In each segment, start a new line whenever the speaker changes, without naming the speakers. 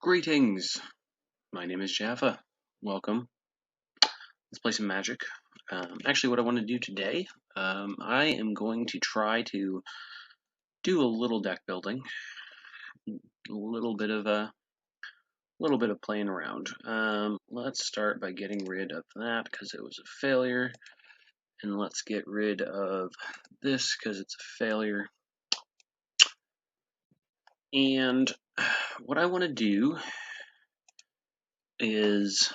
Greetings! My name is Jaffa. Welcome. Let's play some Magic. Actually, what I want to do today, I am going to try to do a little deck building, a little bit of playing around. Let's start by getting rid of that because it was a failure, and let's get rid of this because it's a failure. And what I want to do is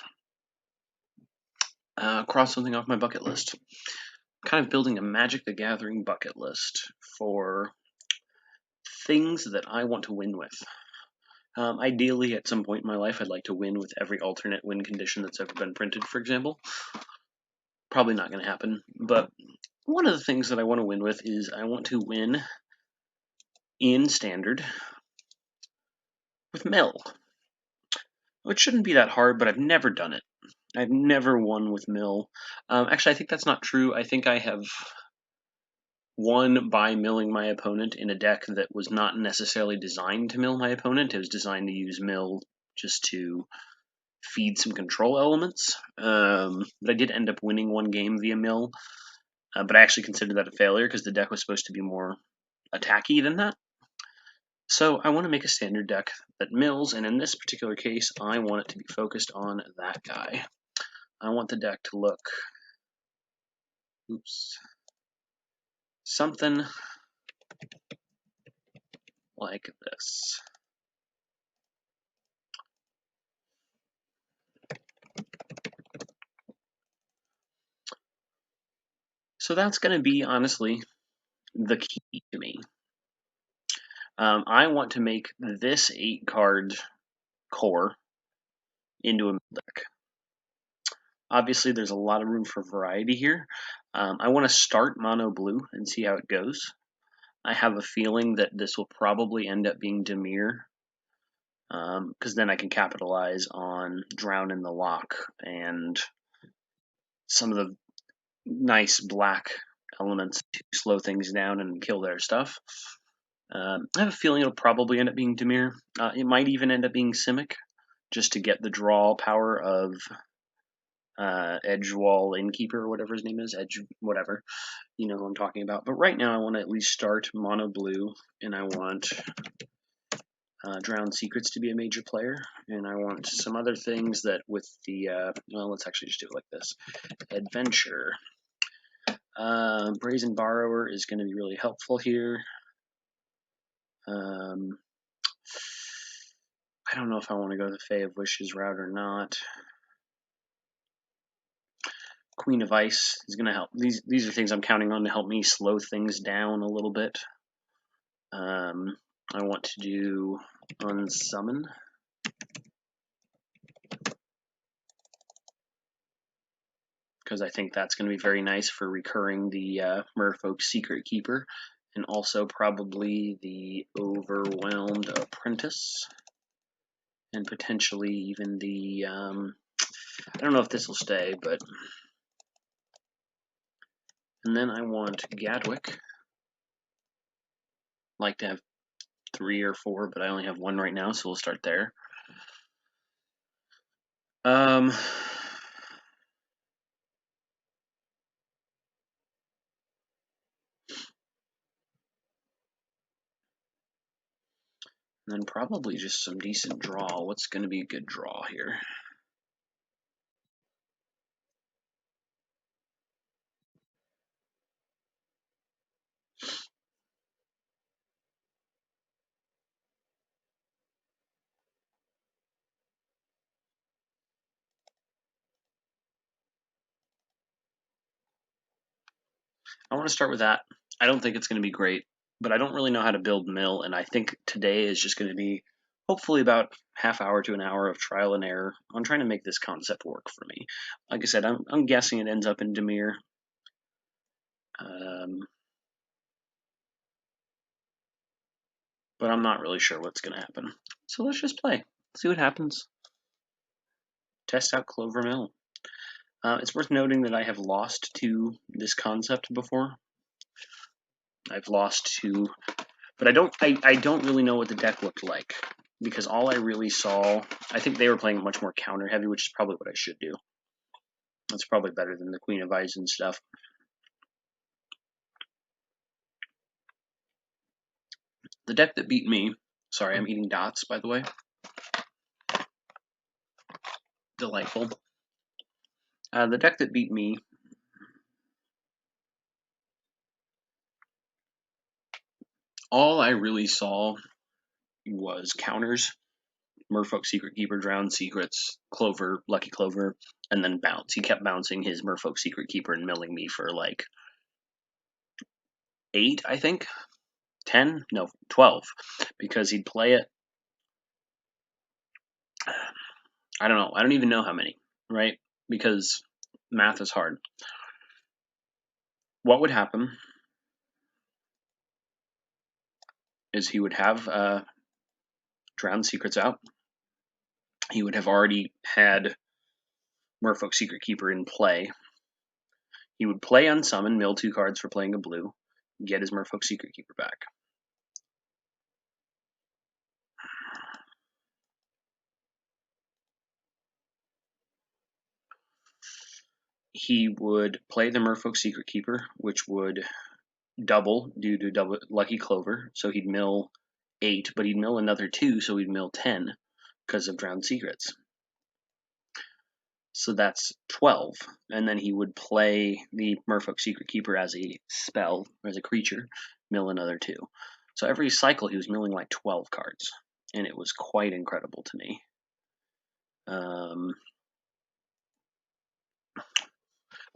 cross something off my bucket list. I'm kind of building a Magic the Gathering bucket list for things that I want to win with. Ideally, at some point in my life, I'd like to win with every alternate win condition that's ever been printed, for example. Probably not going to happen, but one of the things that I want to win with is I want to win in Standard with Mill. Which shouldn't be that hard, but I've never done it. I've never won with Mill. Actually, I think that's not true. I think I have won by milling my opponent in a deck that was not necessarily designed to mill my opponent. It was designed to use Mill just to feed some control elements. But I did end up winning one game via mill, but I actually consider that a failure because the deck was supposed to be more attacky than that. So I want to make a standard deck that mills, and in this particular case, I want it to be focused on that guy. I want the deck to look, something like this. So that's going to be, honestly, the key to me. I want to make this 8-card core into a mill deck. Obviously, there's a lot of room for variety here. I want to start mono blue and see how it goes. I have a feeling that this will probably end up being Dimir, because then I can capitalize on Drown in the Lock and some of the nice black elements to slow things down and kill their stuff. I have a feeling it'll probably end up being Dimir. It might even end up being Simic, just to get the draw power of Edgewall Innkeeper, or whatever his name is, whatever, you know who I'm talking about. But right now I want to at least start mono blue, and I want Drowned Secrets to be a major player, and I want some other things that with the, well, let's actually just do it like this. Adventure. Brazen Borrower is going to be really helpful here. I don't know if I want to go the Fae of Wishes route or not. Queen of Ice is going to help. These are things I'm counting on to help me slow things down a little bit. I want to do Unsummon. Because I think that's going to be very nice for recurring the Merfolk Secret Keeper, and also probably the Overwhelmed Apprentice, and potentially even the, I don't know if this will stay, but, and then I want Gadwick. Like to have 3 or 4, but I only have 1 right now, so we'll start there. And then probably just some decent draw. What's going to be a good draw here? I want to start with that. I don't think it's going to be great, but I don't really know how to build mill, and I think today is just going to be hopefully about half hour to an hour of trial and error on trying to make this concept work for me. Like I said, I'm guessing it ends up in Dimir. But I'm not really sure what's going to happen. So let's just play. See what happens. Test out Clover Mill. It's worth noting that I have lost to this concept before. I've lost to, but I don't really know what the deck looked like. because all I really saw, I think they were playing much more counter heavy, which is probably what I should do. That's probably better than the Queen of Ice and stuff. The deck that beat me, sorry, I'm eating dots, by the way. Delightful. The deck that beat me, all I really saw was counters, Merfolk Secret Keeper, Drowned Secrets, Clover, Lucky Clover, and then bounce. He kept bouncing his Merfolk Secret Keeper and milling me for like 8, I think. 10? No, 12. Because he'd play it. I don't know. I don't even know how many, right? Because math is hard. What would happen is he would have Drowned Secrets out. He would have already had Merfolk Secret Keeper in play. He would play Unsummon, mill 2 cards for playing a blue, get his Merfolk Secret Keeper back. He would play the Merfolk Secret Keeper, which would double due to double Lucky Clover. So he'd mill 8, but he'd mill another 2, so he'd mill 10 because of Drowned Secrets. So that's 12. And then he would play the Merfolk Secret Keeper as a spell, or as a creature, mill another 2. So every cycle he was milling like 12 cards. And it was quite incredible to me.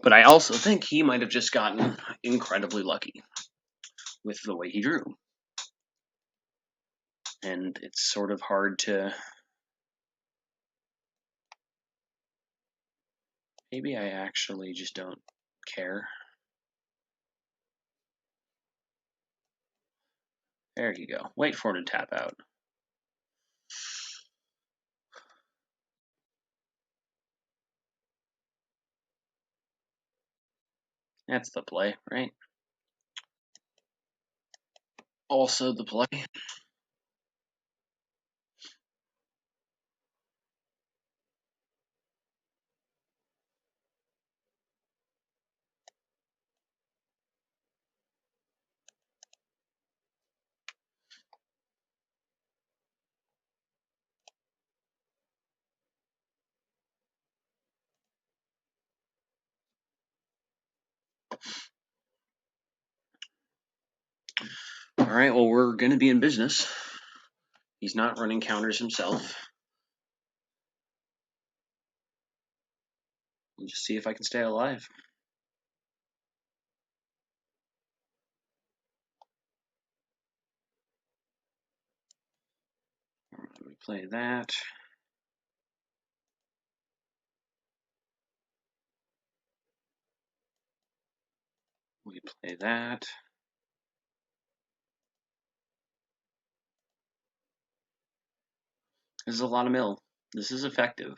But I also think he might have just gotten incredibly lucky with the way he drew. And it's sort of hard to... Maybe I actually just don't care. There you go. Wait for him to tap out. That's the play, right? Also the play. All right, well, we're going to be in business. He's not running counters himself. We'll just see if I can stay alive. We play that. We play that. This is a lot of mill. This is effective.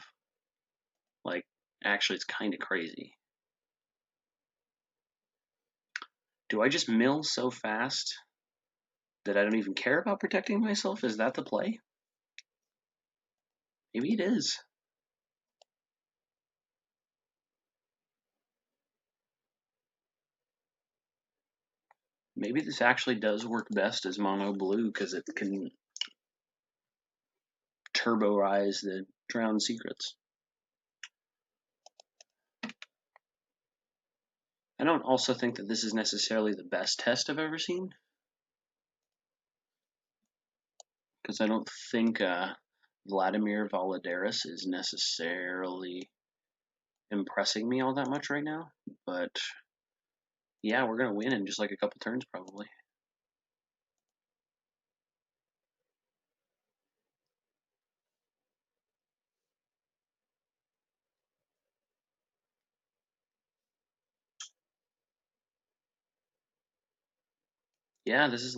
Like, actually, it's kind of crazy. Do I just mill so fast that I don't even care about protecting myself? Is that the play? Maybe it is. Maybe this actually does work best as mono blue because it can turbo-rise the Drowned Secrets. I don't also think that this is necessarily the best test I've ever seen. Because I don't think Vladimir Valadares is necessarily impressing me all that much right now. But yeah, we're going to win in just like a couple turns probably. Yeah, this is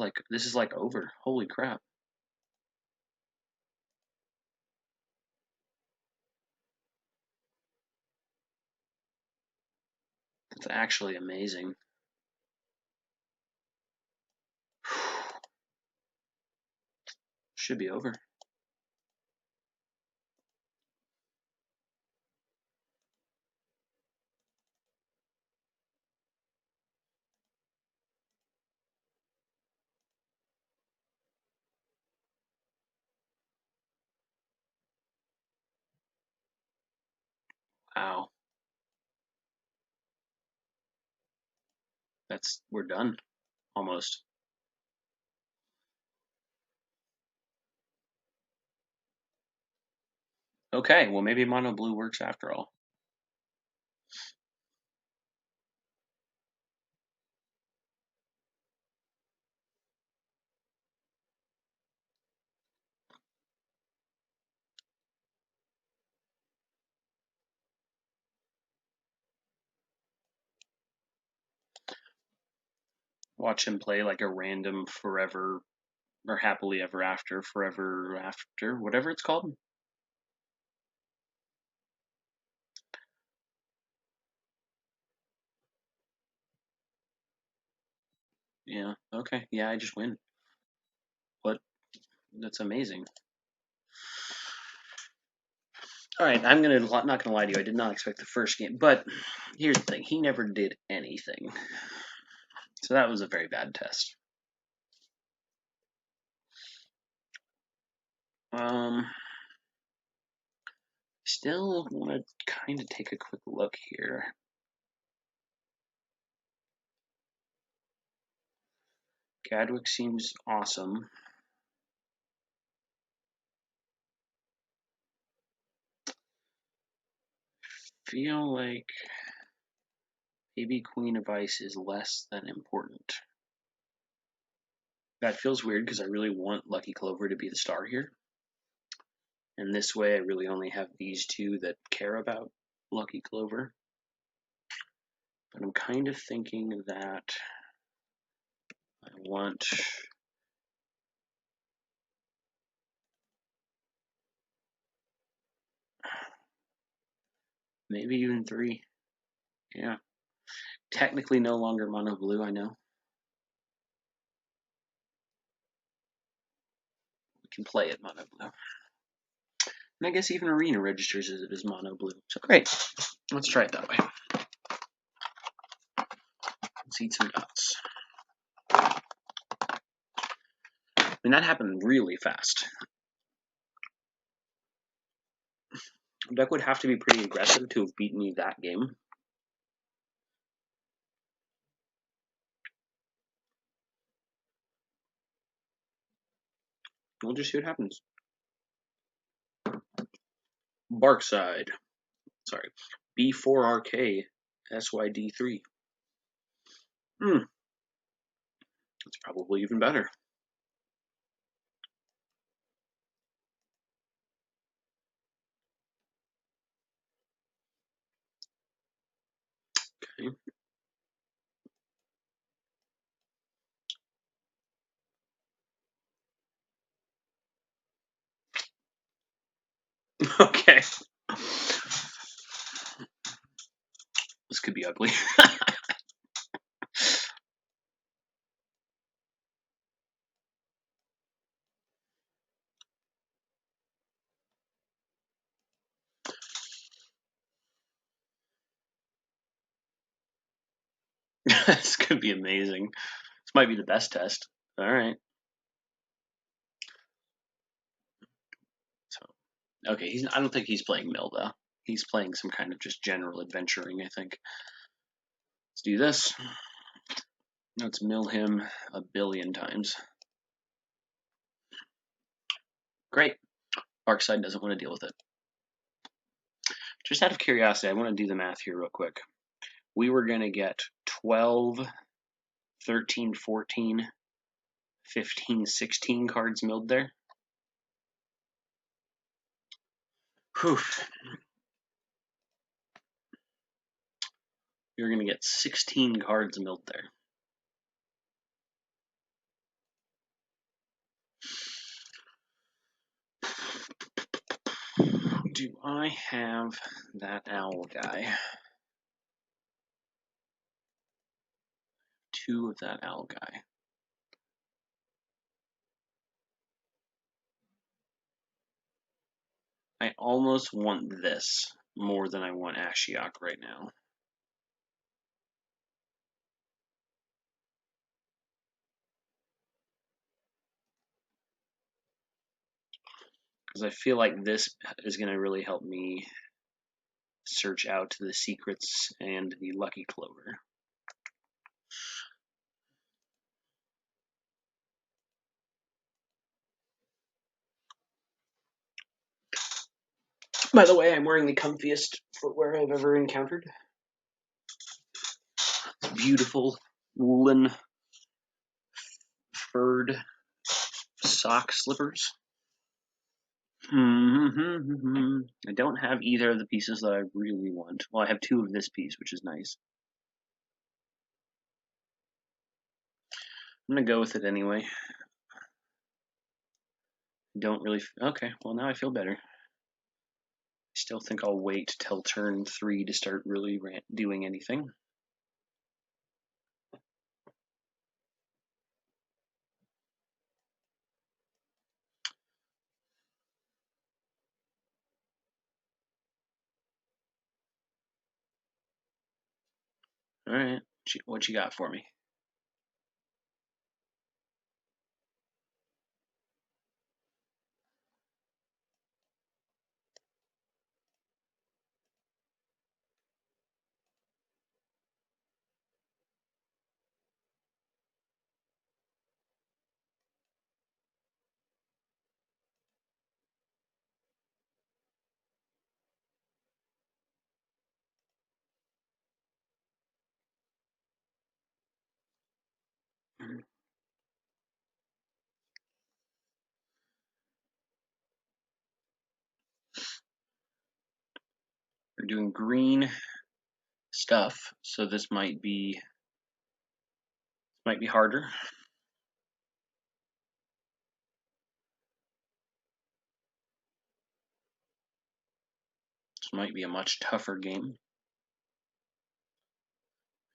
like over. Holy crap. That's actually amazing. Should be over. Wow. We're done. Almost. Okay, well maybe mono blue works after all. Watch him play like a random forever or happily ever after, forever after, whatever it's called. Yeah, okay. Yeah, I just win. What? That's amazing. All right, not gonna lie to you. I did not expect the first game, but here's the thing: he never did anything, so that was a very bad test. Still want to kind of take a quick look here. Gadwick seems awesome. Feel like maybe Queen of Ice is less than important. That feels weird because I really want Lucky Clover to be the star here. And this way I really only have these two that care about Lucky Clover. But I'm kind of thinking that I want maybe even three. Yeah. Technically no longer mono blue, I know. We can play it mono blue. And I guess even Arena registers as it as mono blue. So great. Let's try it that way. Let's eat some dots. I mean, that happened really fast. Deck would have to be pretty aggressive to have beaten me that game. We'll just see what happens. Barkside. Sorry. B4RK SYD3. That's probably even better. Okay. Okay. This could be ugly. This could be amazing. This might be the best test. All right. So, okay, I don't think he's playing Mill though. He's playing some kind of just general adventuring, I think. Let's do this. Let's mill him a billion times. Great. Barkside doesn't want to deal with it. Just out of curiosity, I want to do the math here real quick. We were going to get 12, 13, 14, 15, 16 cards milled there. Whew. You're going to get 16 cards milled there. Do I have that owl guy? 2 of that owl guy. I almost want this more than I want Ashiok right now. Because I feel like this is going to really help me search out the secrets and the lucky clover. By the way, I'm wearing the comfiest footwear I've ever encountered. Beautiful woolen furred sock slippers. I don't have either of the pieces that I really want. Well, I have two of this piece, which is nice. I'm gonna go with it anyway. Don't really. Okay, well now I feel better. I still think I'll wait till turn 3 to start really doing anything. All right, what you got for me? We're doing green stuff, so this might be harder. This might be a much tougher game.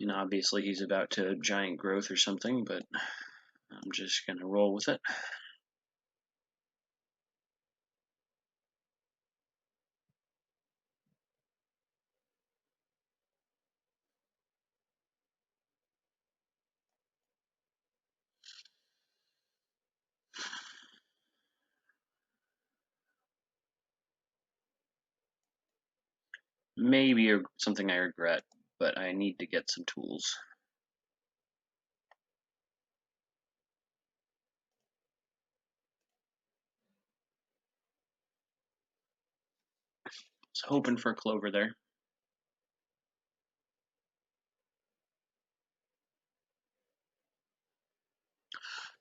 And obviously he's about to giant growth or something, but I'm just gonna roll with it. Maybe something I regret, but I need to get some tools. I was hoping for a clover there.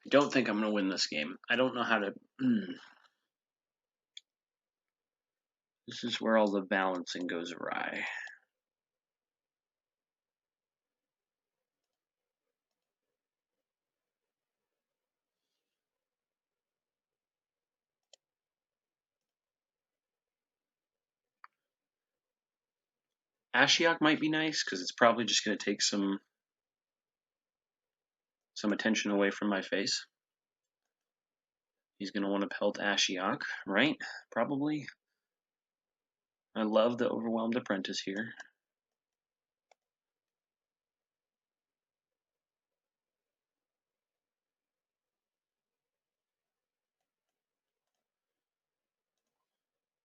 I don't think I'm going to win this game. I don't know how to. This is where all the balancing goes awry. Ashiok might be nice because it's probably just going to take some attention away from my face. He's going to want to pelt Ashiok, right? Probably. I love the Overwhelmed Apprentice here.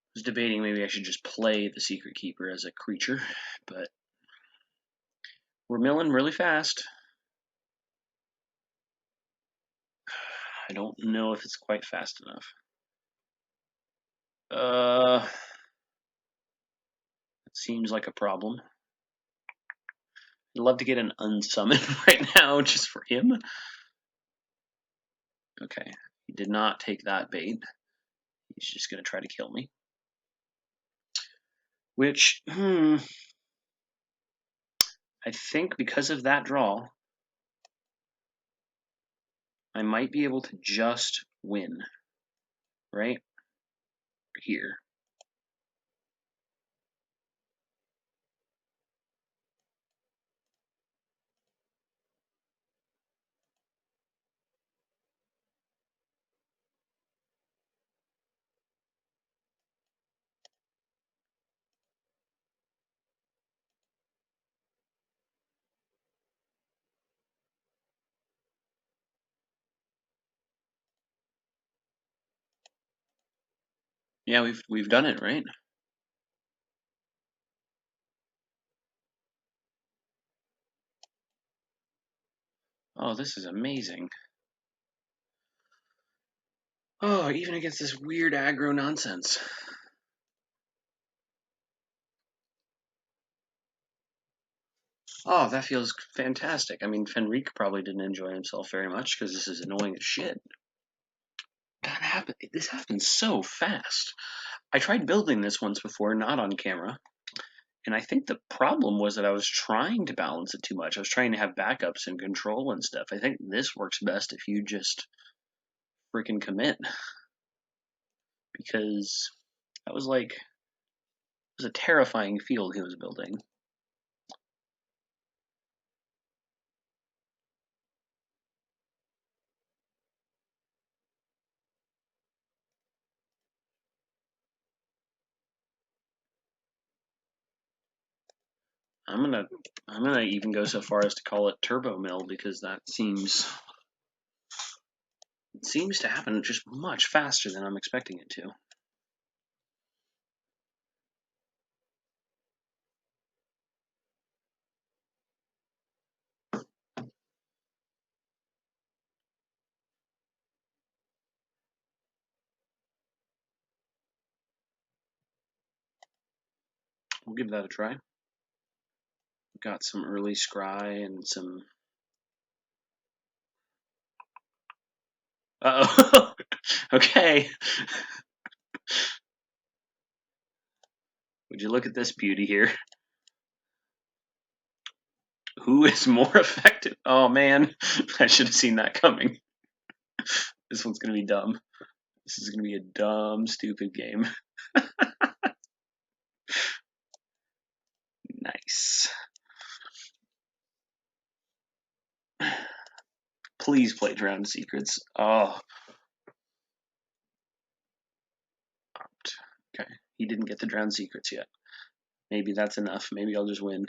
I was debating maybe I should just play the Secret Keeper as a creature, but we're milling really fast. I don't know if it's quite fast enough. It seems like a problem. I'd love to get an unsummon right now just for him. Okay, he did not take that bait. He's just going to try to kill me. Which, I think because of that draw, I might be able to just win. Right? Here. Yeah, we've done it, right? Oh, this is amazing. Oh, even against this weird aggro nonsense. Oh, that feels fantastic. I mean, Fenrique probably didn't enjoy himself very much because this is annoying as shit. That happened. This happens so fast. I tried building this once before, not on camera, and I think the problem was that I was trying to balance it too much. I was trying to have backups and control and stuff. I think this works best if you just freaking commit, because that was like, it was a terrifying field he was building. I'm gonna I'm gonna even go so far as to call it turbo mill, because that seems to happen just much faster than I'm expecting it to. We'll give that a try. Got some early scry and some. Uh-oh. Okay. Would you look at this beauty here? Who is more effective? Oh man, I should have seen that coming. This one's gonna be dumb. This is gonna be a dumb, stupid game. Nice. Please play Drowned Secrets. Oh, okay. He didn't get the Drowned Secrets yet. Maybe that's enough. Maybe I'll just win.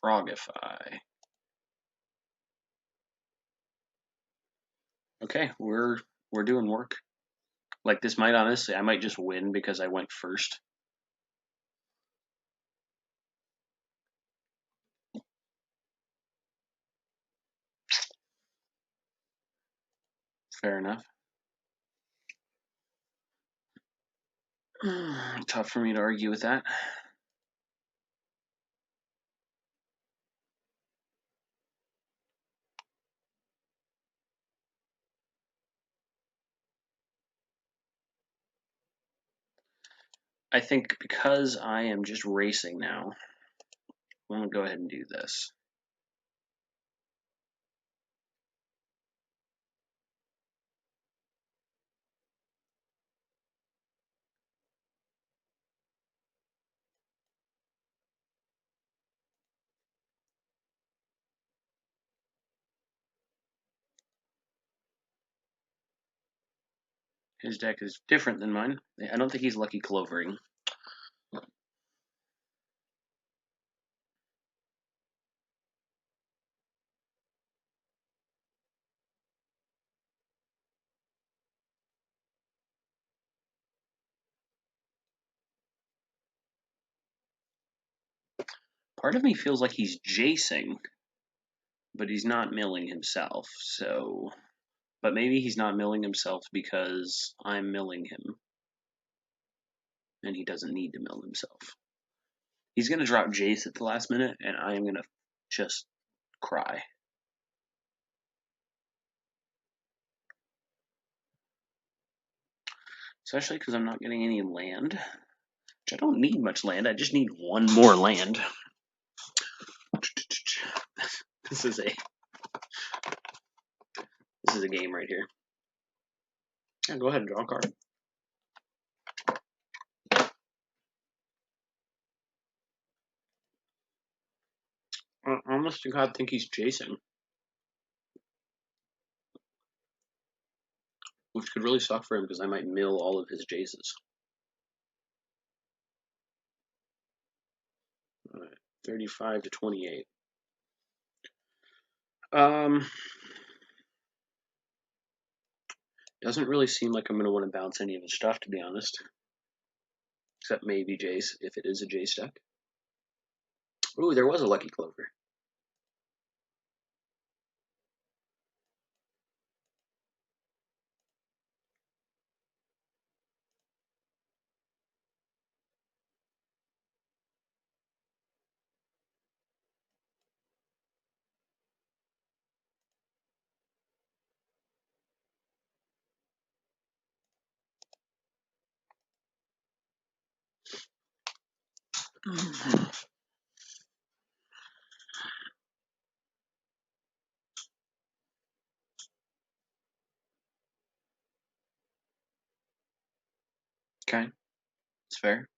Frogify. Okay, we're doing work. Like, this might honestly, I might just win because I went first. Fair enough. Tough for me to argue with that. I think because I am just racing now, I'm gonna go ahead and do this. His deck is different than mine. I don't think he's lucky clovering. Part of me feels like he's jacing, but he's not milling himself. So, but maybe he's not milling himself because I'm milling him, and he doesn't need to mill himself. He's gonna drop Jace at the last minute, and I am gonna just cry. Especially because I'm not getting any land. Which I don't need much land. I just need one more land. This is a game right here. Yeah, go ahead and draw a card. I almost to God think he's chasing, which could really suck for him because I might mill all of his Jaces. 35 to 28. Doesn't really seem like I'm going to want to bounce any of his stuff, to be honest. Except maybe Jace, if it is a Jace deck. Ooh, there was a Lucky Clover. Okay, it's fair.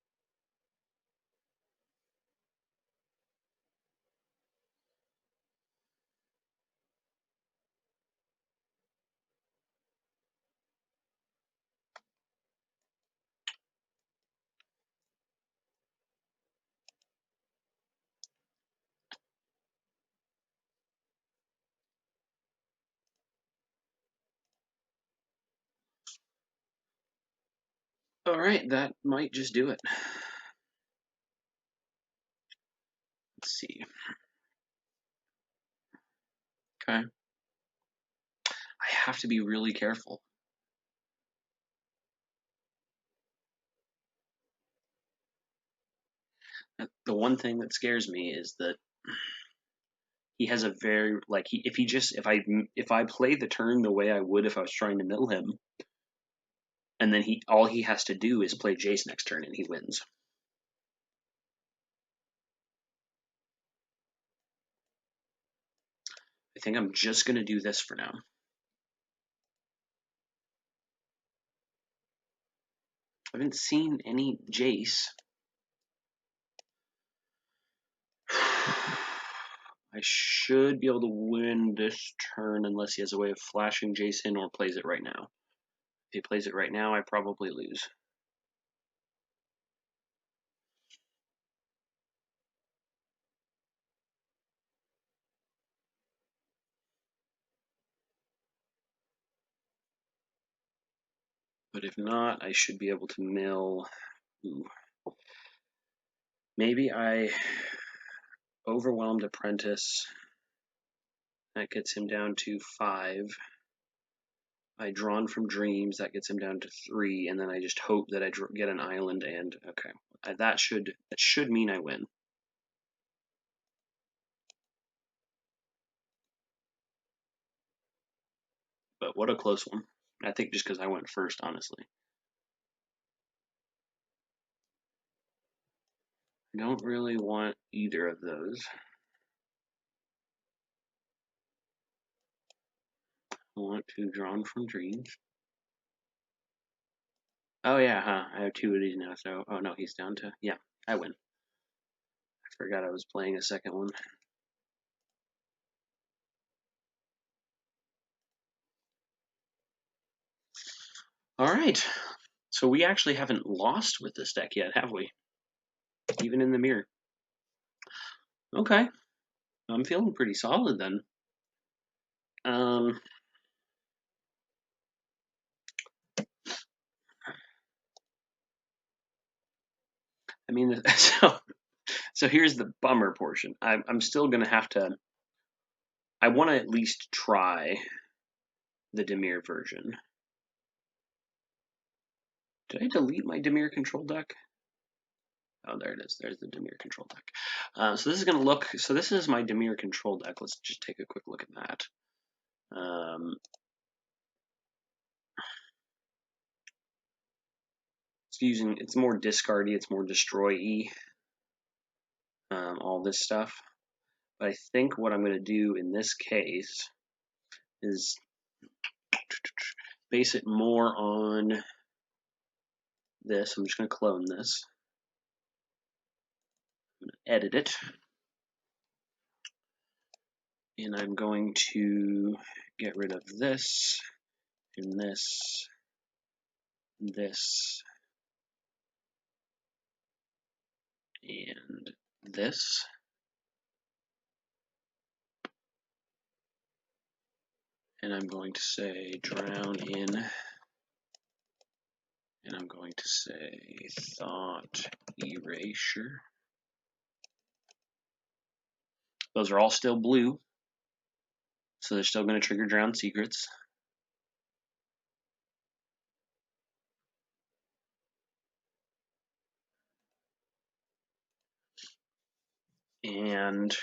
All right, that might just do it. Let's see. Okay. I have to be really careful. The one thing that scares me is that he has a very like he if I play the turn the way I would if I was trying to mill him, and then all he has to do is play Jace next turn and he wins. I think I'm just gonna do this for now. I haven't seen any Jace. I should be able to win this turn unless he has a way of flashing Jace in or plays it right now. If he plays it right now, I probably lose. But if not, I should be able to mill. Ooh. Maybe I Overwhelmed Apprentice. That gets him down to 5. I Drawn from Dreams. That gets him down to 3, and then I just hope that I get an island. And okay, that should mean I win. But what a close one. I think just because I went first, honestly. I don't really want either of those. I want to Drawn from Dreams. Oh yeah, huh? I have 2 of these now, so oh no, he's down to yeah, I win. I forgot I was playing a second one. All right, so we actually haven't lost with this deck yet, have we? Even in the mirror. Okay, I'm feeling pretty solid then. Um, I mean, so here's the bummer portion. I'm still gonna have to. I want to at least try the Dimir version. Did I delete my Dimir control deck? Oh, there it is. There's the Dimir control deck. So this is going to look. So this is my Dimir control deck. Let's just take a quick look at that. It's more discardy. It's more destroy-y. All this stuff. But I think what I'm going to do in this case is base it more on this. I'm just going to clone this. I'm going to edit it. And I'm going to get rid of this, and this, and this. And I'm going to say drown in, and I'm going to say thought erasure. Those are all still blue, so they're still going to trigger drown secrets. And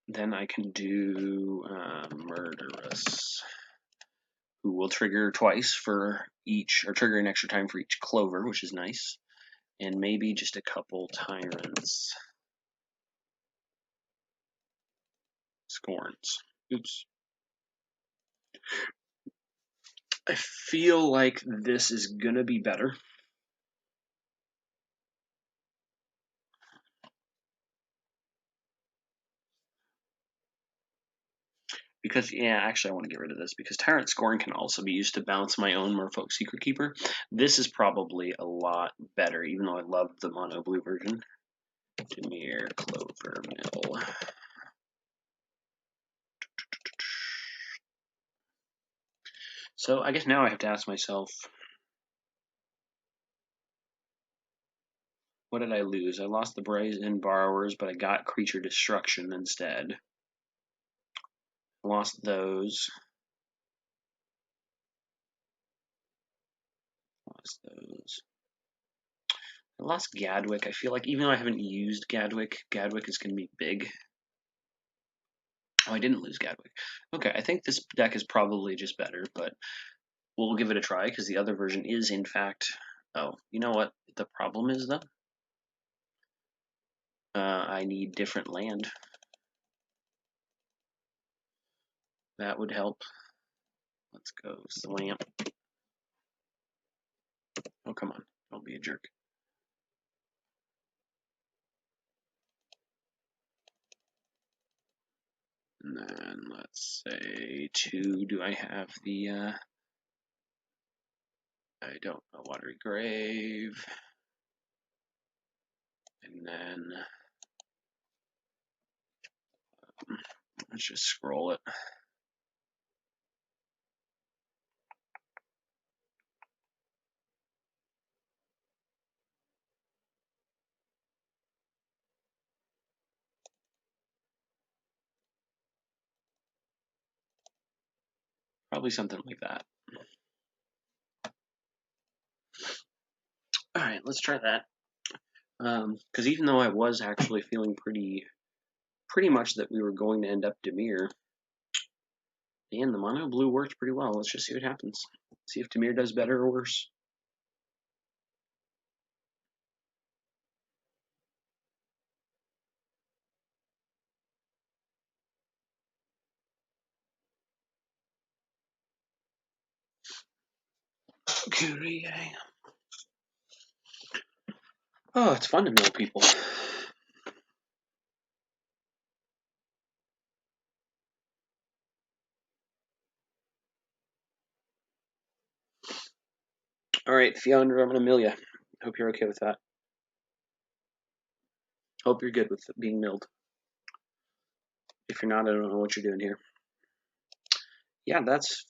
then I can do murderous, who will trigger twice for each, or trigger an extra time for each Clover, which is nice. And maybe just a couple tyrants. Scorns. Oops. I feel like this is gonna be better. Because, yeah, actually I want to get rid of this, because Tyrant Scorn can also be used to balance my own Merfolk Secret Keeper. This is probably a lot better, even though I love the mono blue version. Demir, Clover, Mill. So I guess now I have to ask myself, what did I lose? I lost the Brazen Borrowers, but I got Creature Destruction instead. Lost those. Lost those. I lost Gadwick. I feel like even though I haven't used Gadwick, Gadwick is going to be big. Oh, I didn't lose Gadwick. Okay, I think this deck is probably just better, but we'll give it a try because the other version is, in fact... Oh, you know what the problem is, though? I need different land. That would help. Let's go Slam. Oh, come on. Don't be a jerk. And then let's say 2. Do I have the... I don't know. Watery Grave. And then... let's just scroll it. Probably something like that. Alright, let's try that. Because even though I was actually feeling pretty much that we were going to end up Dimir, and the mono blue worked pretty well. Let's just see what happens. See if Dimir does better or worse. Oh, it's fun to mill people. Alright, Fiona, I'm going to mill you. Hope you're okay with that. Hope you're good with being milled. If you're not, I don't know what you're doing here. Yeah, that's...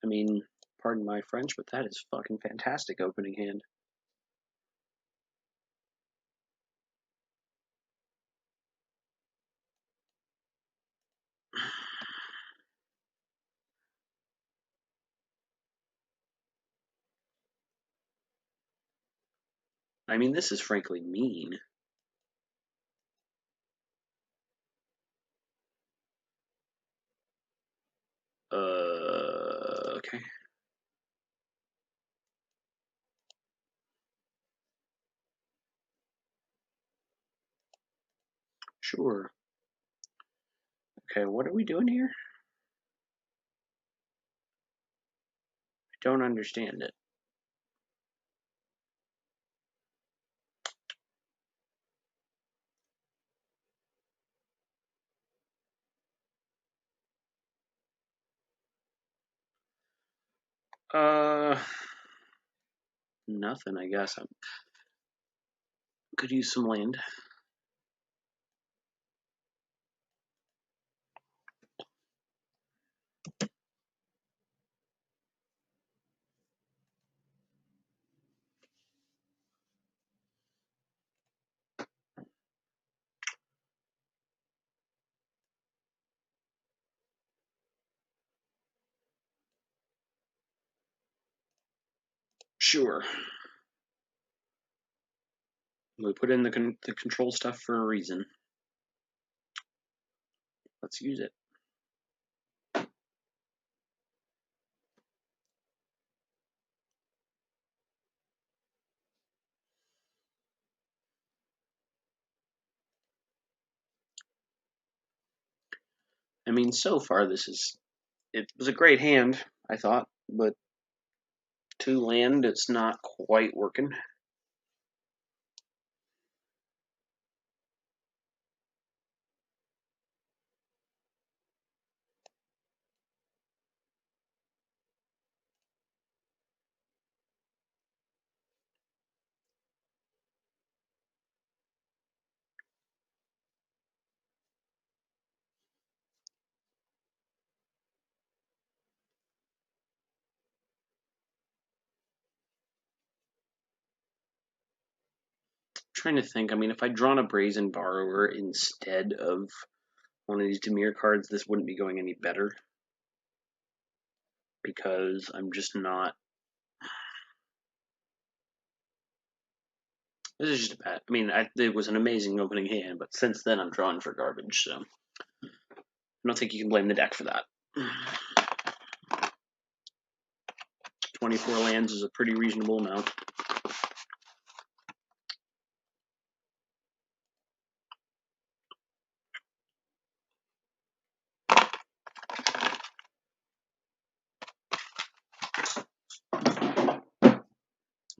I mean, pardon my French, but that is fucking fantastic opening hand. I mean, this is frankly mean. Okay. Sure. Okay, what are we doing here? I don't understand it. Nothing, I guess. I could use some land. Sure. We put in the control stuff for a reason. Let's use it. I mean, so far it was a great hand, I thought, but 2 land, it's not quite working. Trying to think. I mean, if I'd drawn a Brazen Borrower instead of one of these Dimir cards, this wouldn't be going any better because I'm just not. This is just a bad. I mean, it was an amazing opening hand, but since then I'm drawing for garbage, so I don't think you can blame the deck for that. 24 lands is a pretty reasonable amount.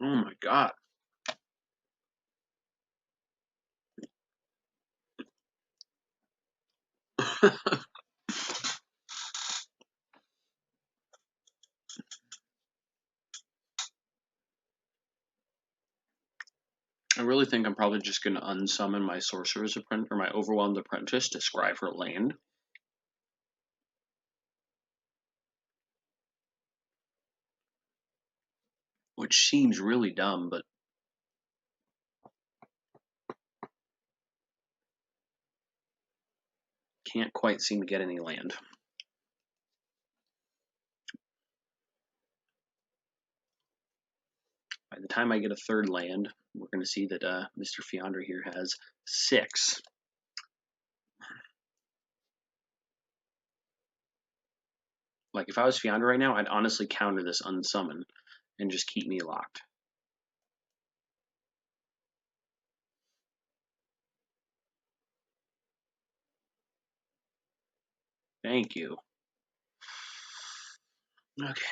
Oh my god. I really think I'm probably just going to unsummon my Sorcerer's Apprentice or my Overwhelmed Apprentice to scry for land. Which seems really dumb, but can't quite seem to get any land. By the time I get a third land, we're going to see that Mr. Fiandra here has 6. Like, if I was Fiandra right now, I'd honestly counter this unsummon and just keep me locked. Thank you. Okay.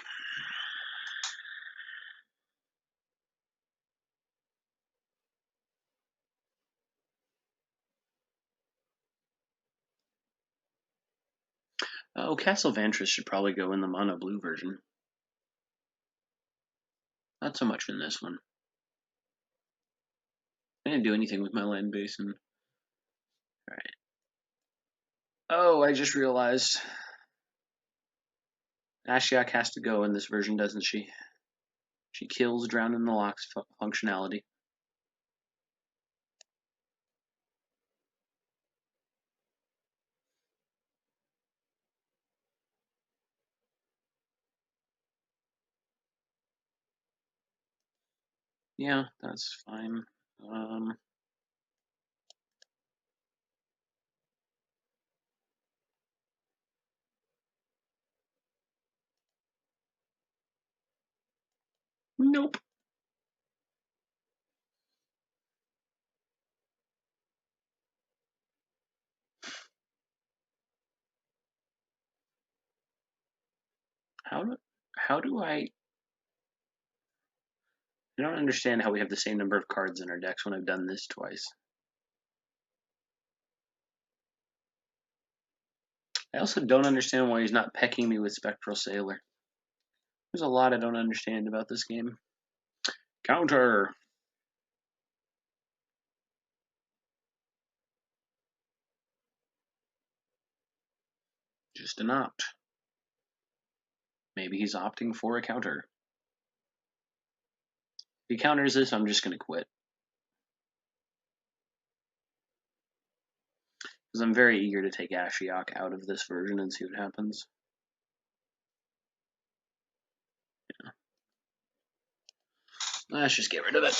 Oh, Castle Vantress should probably go in the mono blue version. Not so much in this one. I didn't do anything with my land base. And... Alright. Oh, I just realized Ashiok has to go in this version, doesn't she? She kills Drown in the Lock's functionality. Yeah, that's fine. Nope. How do I don't understand how we have the same number of cards in our decks when I've done this twice. I also don't understand why he's not pecking me with Spectral Sailor. There's a lot I don't understand about this game. Counter! Just an opt. Maybe he's opting for a counter. If he counters this, I'm just going to quit. Because I'm very eager to take Ashiok out of this version and see what happens. Yeah. Let's just get rid of it.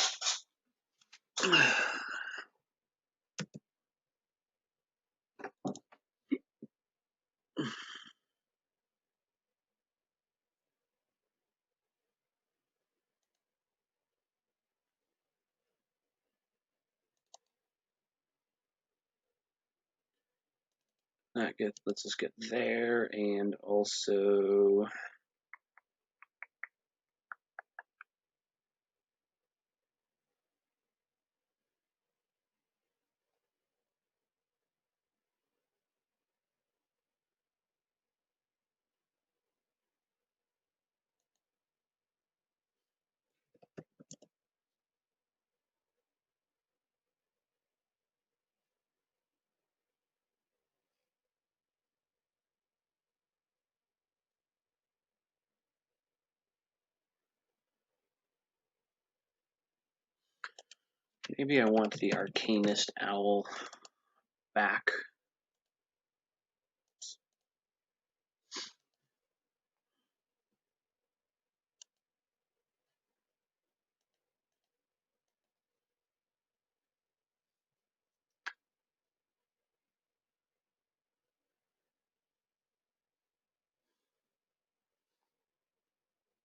That lets us get there, and also maybe I want the Arcanist Owl back.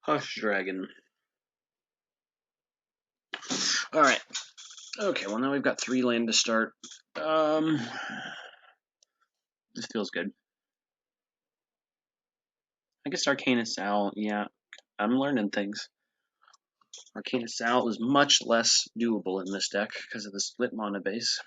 Hush Dragon. Alright. Okay, well now we've got 3 land to start. This feels good. I guess Arcanist Owl, yeah. I'm learning things. Arcanist Owl is much less doable in this deck because of the split mana base.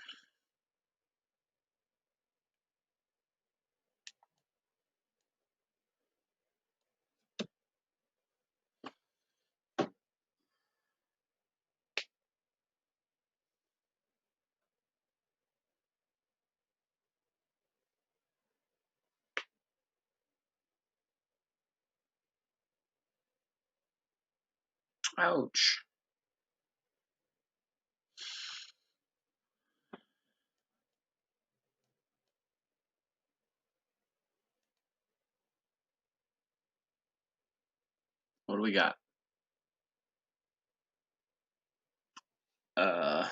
Ouch. What do we got? It's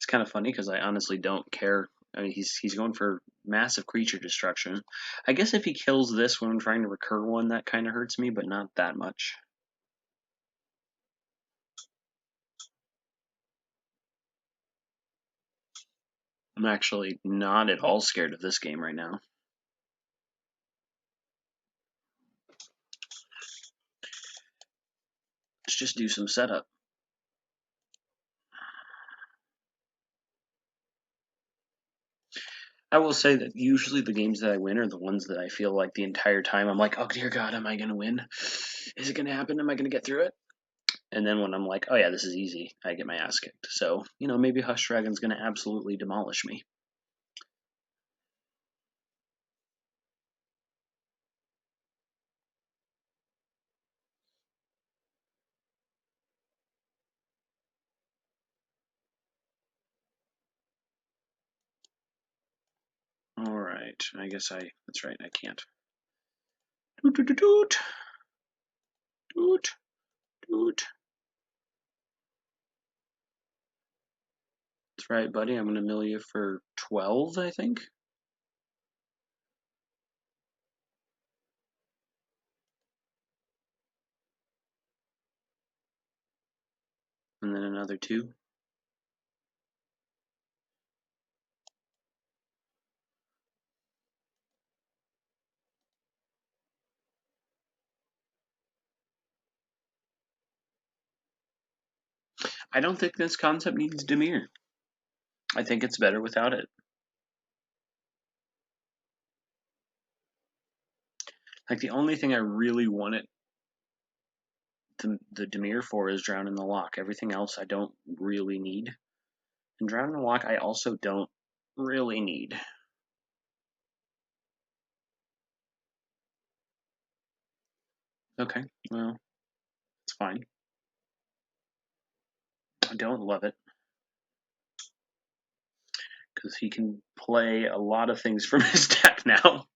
kind of funny because I honestly don't care. I mean, he's going for massive creature destruction. I guess if he kills this when I'm trying to recur one, that kind of hurts me, but not that much. I'm actually not at all scared of this game right now. Let's just do some setup. I will say that usually the games that I win are the ones that I feel like the entire time I'm like, oh dear God, am I going to win? Is it going to happen? Am I going to get through it? And then when I'm like, oh yeah, this is easy, I get my ass kicked. So, maybe Hush Dragon's going to absolutely demolish me. Alright, I guess that's right, I can't. Doot, doot, doot, doot. Doot, doot. That's right, buddy, I'm going to mill you for 12, I think. And then another 2. I don't think this concept needs Dimir. I think it's better without it. Like, the only thing I really want it the Dimir for is Drown in the Loch. Everything else I don't really need. And Drown in the Loch I also don't really need. Okay, well, it's fine. I don't love it because he can play a lot of things from his deck now.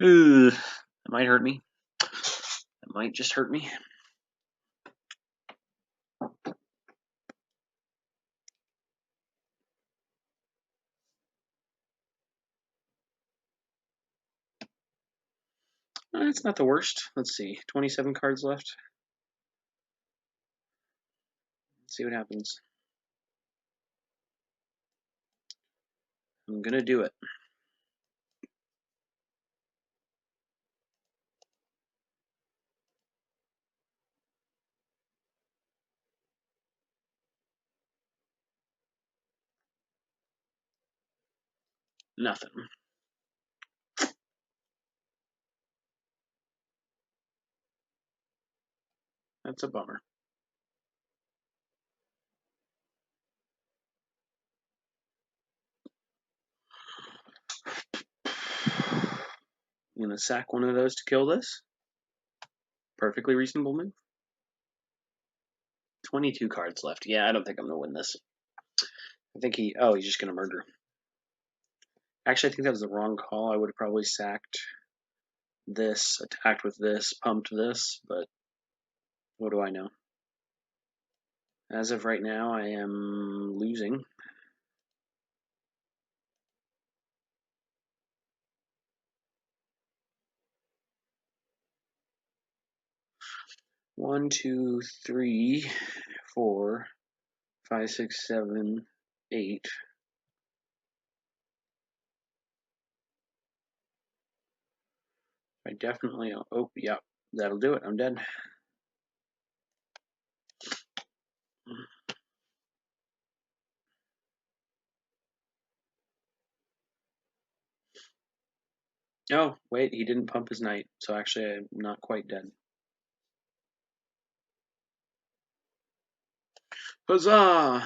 Ugh, that might hurt me. That might just hurt me. It's not the worst. Let's see, 27 cards left. Let's see what happens. I'm gonna do it. Nothing. That's a bummer. I'm gonna sack one of those to kill this. Perfectly reasonable move. 22 cards left. Yeah, I don't think I'm gonna win this. I think he's just gonna murder. Actually, I think that was the wrong call. I would have probably sacked this, attacked with this, pumped this, but what do I know? As of right now, I am losing. One, two, three, 4, 5, 6, 7, 8. I definitely. Oh, yeah, that'll do it. I'm dead. Oh, wait, he didn't pump his knight, so actually I'm not quite dead. Huzzah!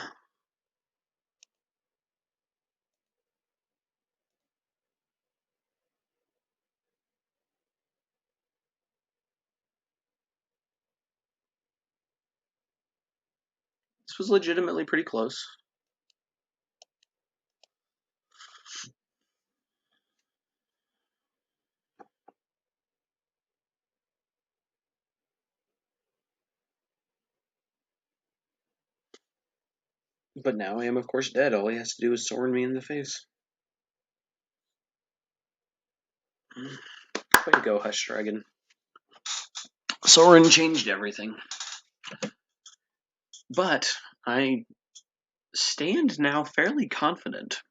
This was legitimately pretty close. But now I am, of course, dead. All he has to do is sword me in the face. Way to go, Hush Dragon. Soren changed everything. But I stand now fairly confident.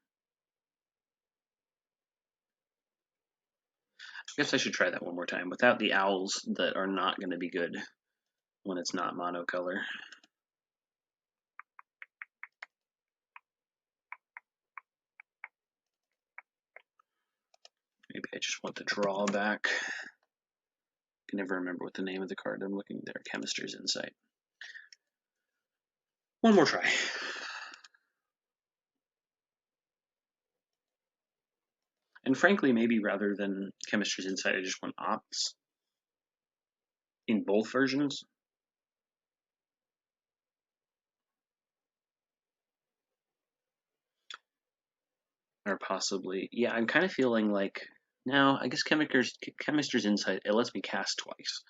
I guess I should try that one more time without the owls that are not going to be good when it's not monocolor. Maybe I just want the drawback. I can never remember what the name of the card I'm looking there. Chemistry's Insight. One more try. And frankly, maybe rather than Chemistry's Insight, I just want Ops in both versions. Or possibly, yeah, I'm kind of feeling like, no, I guess Chemistry's Insight, it lets me cast twice.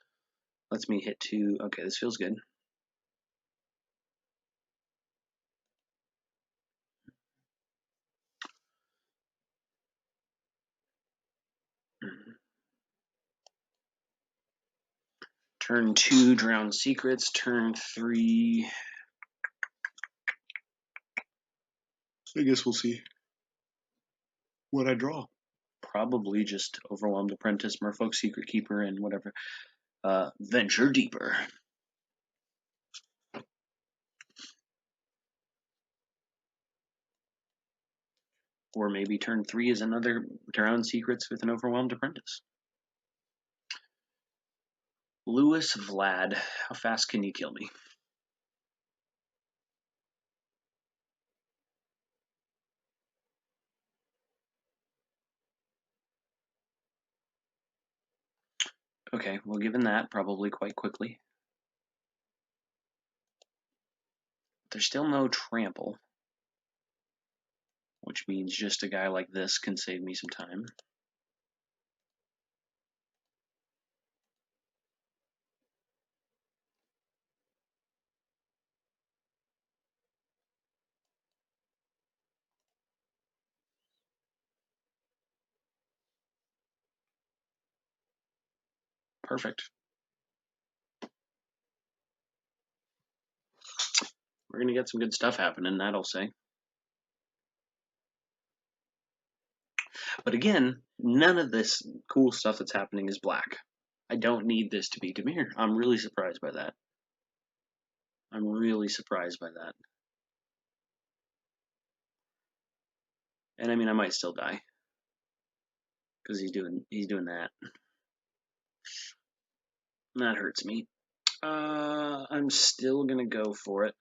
Lets me hit 2. Okay, this feels good. Turn 2, Drown Secrets. Turn 3. I guess we'll see what I draw. Probably just Overwhelmed Apprentice, Merfolk Secret Keeper, and whatever. Venture Deeper. Or maybe turn 3 is another Drown Secrets with an Overwhelmed Apprentice. Lewis Vlad, how fast can you kill me? Okay, well, given that, probably quite quickly. There's still no trample, which means just a guy like this can save me some time. Perfect. We're going to get some good stuff happening, that'll say. But again, none of this cool stuff that's happening is black. I don't need this to be Demir. I'm really surprised by that. I'm really surprised by that. And I mean, I might still die because he's doing that. That hurts me. I'm still gonna go for it.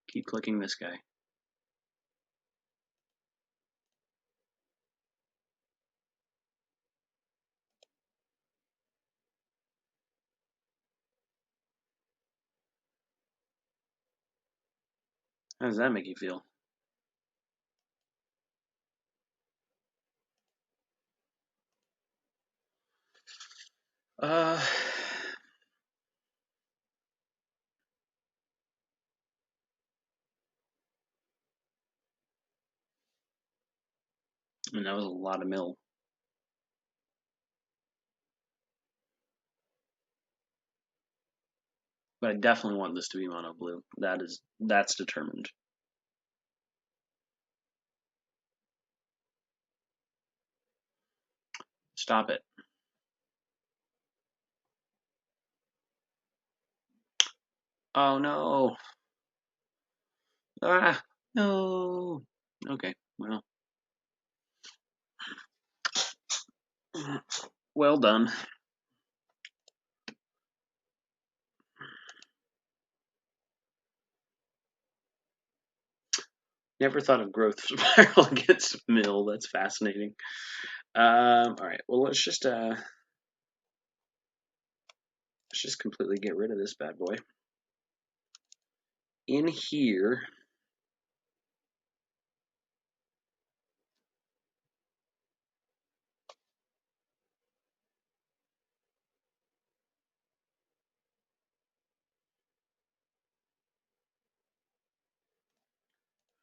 Keep clicking this guy. How does that make you feel? Uh, I mean, that was a lot of mill. But I definitely want this to be mono blue. That's determined. Stop it. Oh no. Ah, no. Okay, well. Well done. Never thought of growth spiral against mill. That's fascinating. All right. Well, let's just completely get rid of this bad boy. In here,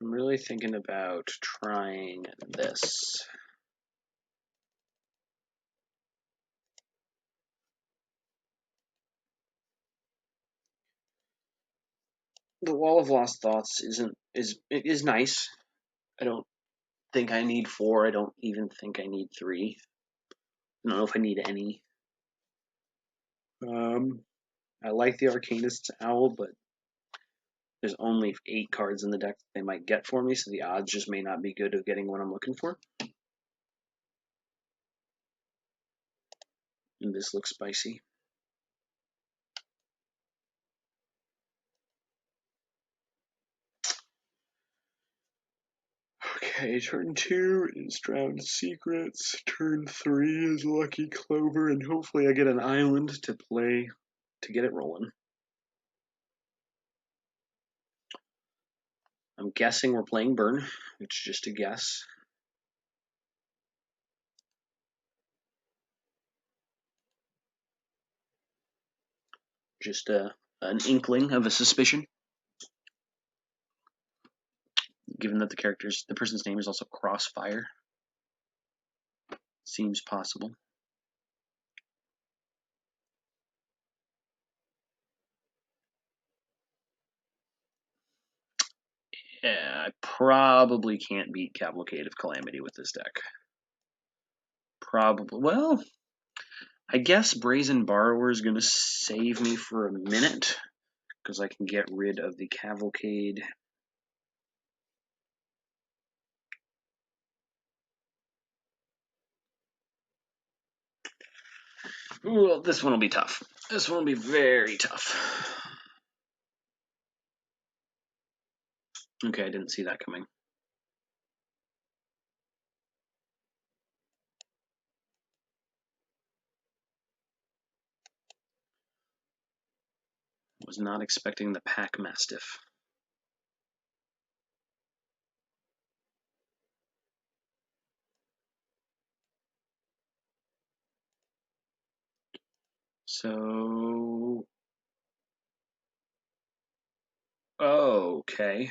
I'm really thinking about trying this. The Wall of Lost Thoughts is nice. I don't think I need 4. I don't even think I need 3. I don't know if I need any. I like the Arcanist's Owl, but there's only 8 cards in the deck that they might get for me, so the odds just may not be good of getting what I'm looking for. And this looks spicy. Okay, turn 2 is Drowned Secrets. Turn 3 is Lucky Clover, and hopefully I get an island to play to get it rolling. I'm guessing we're playing Burn. It's just a guess. Just an inkling of a suspicion, given that the person's name is also Crossfire. Seems possible. Yeah, I probably can't beat Cavalcade of Calamity with this deck. Probably. Well, I guess Brazen Borrower is going to save me for a minute, because I can get rid of the Cavalcade. Ooh, this one will be tough. This one will be very tough. Okay, I didn't see that coming. Was not expecting the pack mastiff. So, okay.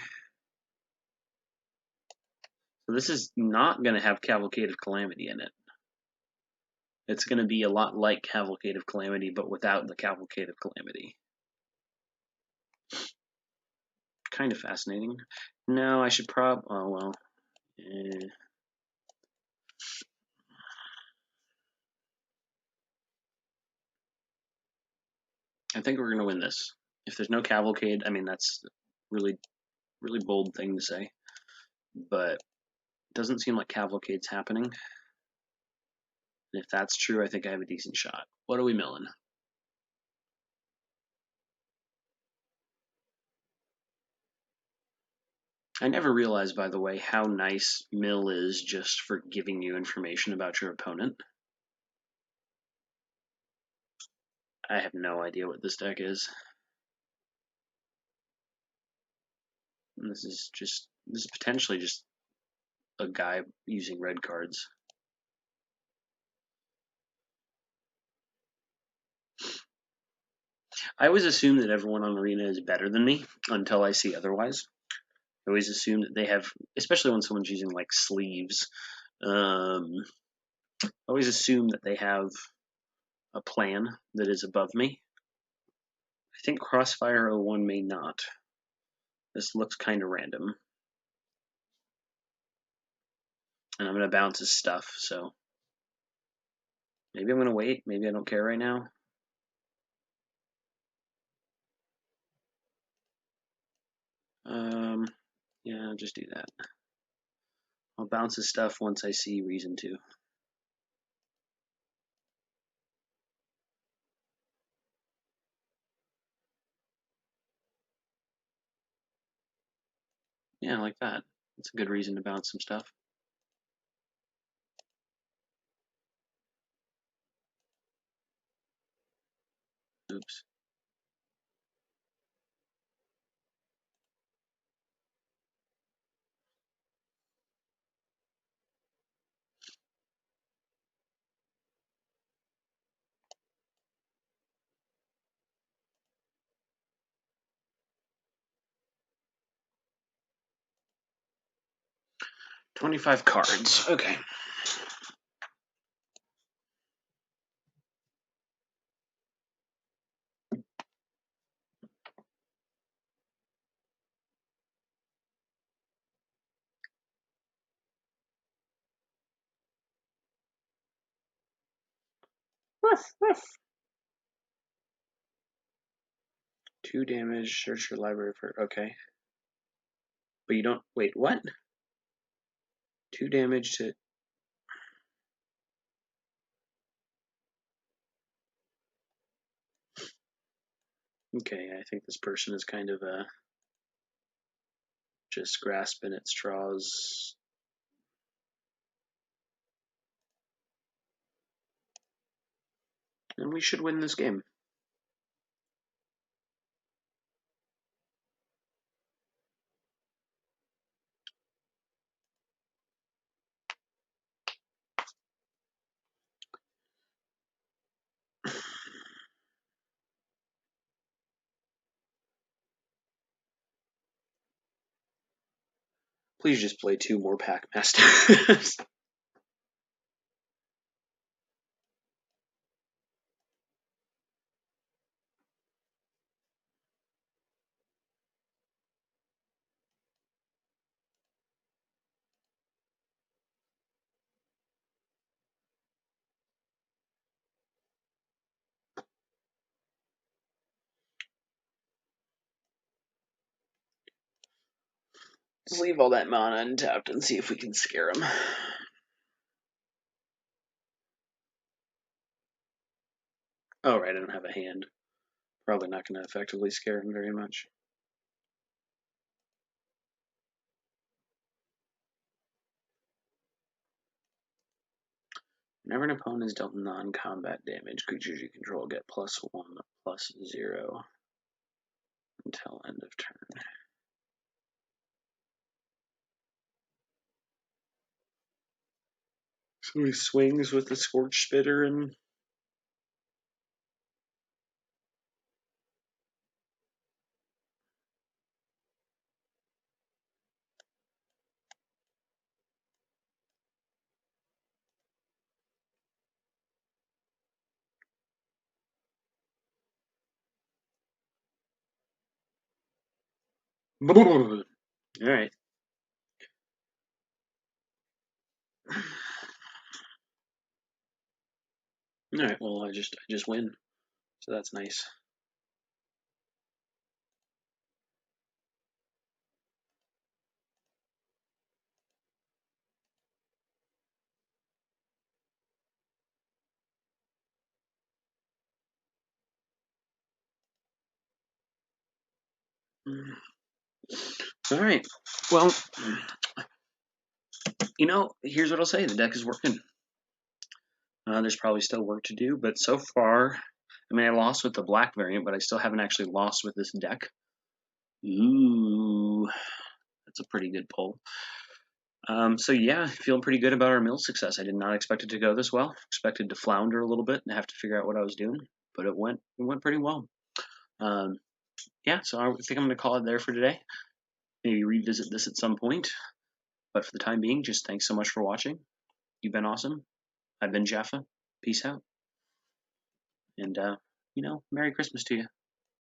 So this is not going to have Cavalcade of Calamity in it. It's going to be a lot like Cavalcade of Calamity, but without the Cavalcade of Calamity. Kind of fascinating. No, I should oh well. I think we're going to win this. If there's no Cavalcade, I mean, that's really, really bold thing to say. But it doesn't seem like Cavalcade's happening. And if that's true, I think I have a decent shot. What are we milling? I never realized, by the way, how nice mill is just for giving you information about your opponent. I have no idea what this deck is. And this is potentially just a guy using red cards. I always assume that everyone on Arena is better than me until I see otherwise. I always assume that they have, especially when someone's using like sleeves, I always assume that they have a plan that is above me. I think Crossfire 01 may not. This looks kind of random. And I'm going to bounce his stuff, so maybe I'm going to wait. Maybe I don't care right now. Yeah, I'll just do that. I'll bounce his stuff once I see reason to. Yeah, like that. That's a good reason to bounce some stuff. Oops. $25 cards. Okay. Ruff, ruff. 2 damage. Search your library for. Okay. But you don't. Wait, what? 2 damage to. Okay, I think this person is kind of just grasping at straws. And we should win this game. Please just play 2 more Pack Masters. Just leave all that mana untapped and see if we can scare him. Oh, right, I don't have a hand. Probably not going to effectively scare him very much. Whenever an opponent is dealt non-combat damage, creatures you control get +1/+0 until end of turn. So he swings with the Scorch Spitter and all right. All right. Well, I just win, so that's nice. All right. Well, here's what I'll say: the deck is working. There's probably still work to do, but so far, I mean, I lost with the black variant, but I still haven't actually lost with this deck. Ooh, that's a pretty good pull. So yeah, feeling pretty good about our mill success. I did not expect it to go this well. Expected to flounder a little bit and have to figure out what I was doing, but it went pretty well. Yeah, so I think I'm going to call it there for today. Maybe revisit this at some point, but for the time being, just thanks so much for watching. You've been awesome. I've been Jaffa. Peace out, and Merry Christmas to you.